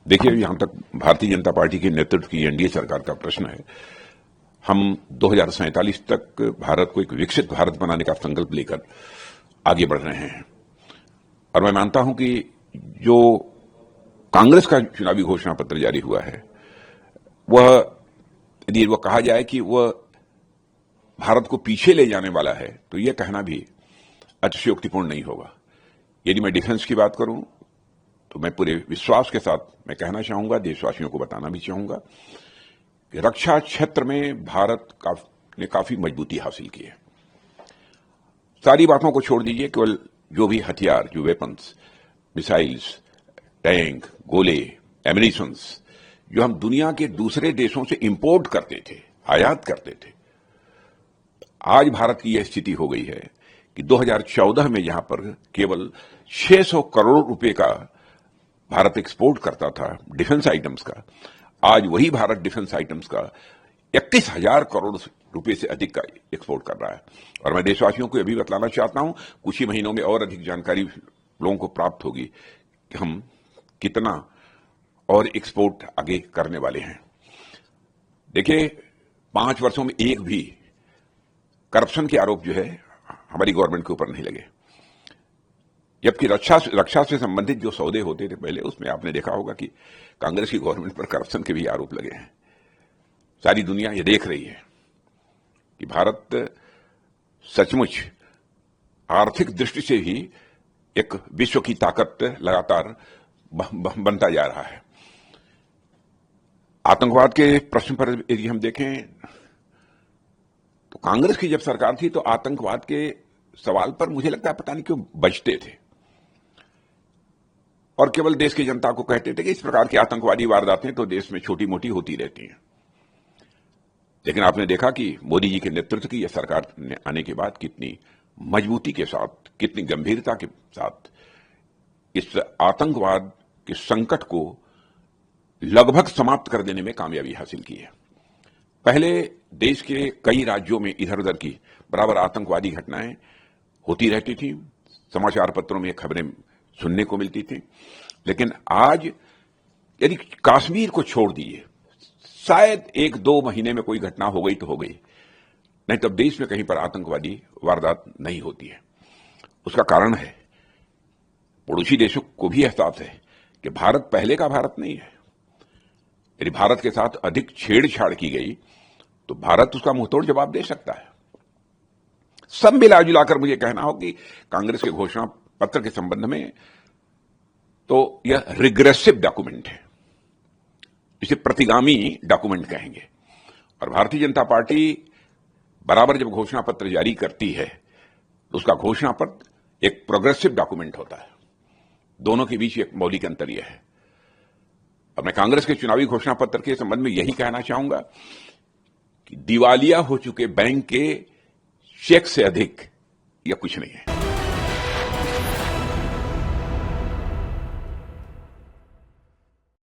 देखिए, यहां तक भारतीय जनता पार्टी के नेतृत्व की एनडीए सरकार का प्रश्न है। हम 2047 तक भारत को एक विकसित भारत बनाने का संकल्प लेकर आगे बढ़ रहे हैं और मैं मानता हूं कि जो कांग्रेस का चुनावी घोषणा पत्र जारी हुआ है वह यदि वह कहा जाए कि वह भारत को पीछे ले जाने वाला है तो यह कहना भी अतिशयोक्तिपूर्ण नहीं होगा। यदि मैं डिफेंस की बात करूं तो मैं पूरे विश्वास के साथ मैं कहना चाहूंगा, देशवासियों को बताना भी चाहूंगा कि रक्षा क्षेत्र में भारत ने काफी मजबूती हासिल की है। सारी बातों को छोड़ दीजिए, केवल जो भी हथियार, जो वेपन्स, मिसाइल्स, टैंक, गोले, एमिनिशंस जो हम दुनिया के दूसरे देशों से इंपोर्ट करते थे, आयात करते थे, आज भारत की यह स्थिति हो गई है कि 2014 में जहां पर केवल 600 करोड़ रुपए का भारत एक्सपोर्ट करता था डिफेंस आइटम्स का, आज वही भारत डिफेंस आइटम्स का 31,000 करोड़ रुपए से अधिक का एक्सपोर्ट कर रहा है। और मैं देशवासियों को यह भी बतलाना चाहता हूं, कुछ ही महीनों में और अधिक जानकारी लोगों को प्राप्त होगी कि हम कितना और एक्सपोर्ट आगे करने वाले हैं। देखिए, 5 वर्षों में एक भी करप्शन के आरोप जो है हमारी गवर्नमेंट के ऊपर नहीं लगे, जबकि रक्षा से संबंधित जो सौदे होते थे पहले, उसमें आपने देखा होगा कि कांग्रेस की गवर्नमेंट पर करप्शन के भी आरोप लगे हैं। सारी दुनिया ये देख रही है कि भारत सचमुच आर्थिक दृष्टि से ही एक विश्व की ताकत लगातार बनता जा रहा है। आतंकवाद के प्रश्न पर यदि हम देखें तो कांग्रेस की जब सरकार थी तो आतंकवाद के सवाल पर मुझे लगता है पता नहीं क्यों बचते थे और केवल देश की जनता को कहते थे कि इस प्रकार की आतंकवादी वारदातें तो देश में छोटी मोटी होती रहती हैं। लेकिन आपने देखा कि मोदी जी के नेतृत्व की यह सरकार ने आने के बाद कितनी मजबूती के साथ, कितनी गंभीरता के साथ इस आतंकवाद के संकट को लगभग समाप्त कर देने में कामयाबी हासिल की है। पहले देश के कई राज्यों में इधर उधर की बराबर आतंकवादी घटनाएं होती रहती थी, समाचार पत्रों में खबरें सुनने को मिलती थी, लेकिन आज यदि कश्मीर को छोड़ दीजिए, शायद 1-2 महीने में कोई घटना हो गई तो हो गई, नहीं तो देश में कहीं पर आतंकवादी वारदात नहीं होती है। उसका कारण है पड़ोसी देशों को भी एहसास है कि भारत पहले का भारत नहीं है। यदि भारत के साथ अधिक छेड़छाड़ की गई तो भारत उसका मुंहतोड़ जवाब दे सकता है। सब मिला जुलाकर मुझे कहना हो कि कांग्रेस के घोषणा पत्र के संबंध में तो यह रिग्रेसिव डॉक्यूमेंट है, इसे प्रतिगामी डॉक्यूमेंट कहेंगे। और भारतीय जनता पार्टी बराबर जब घोषणा पत्र जारी करती है तो उसका घोषणा पत्र एक प्रोग्रेसिव डॉक्यूमेंट होता है। दोनों के बीच एक मौलिक अंतर यह है। और मैं कांग्रेस के चुनावी घोषणा पत्र के संबंध में यही कहना चाहूंगा कि दिवालिया हो चुके बैंक के चेक से अधिक यह कुछ नहीं है।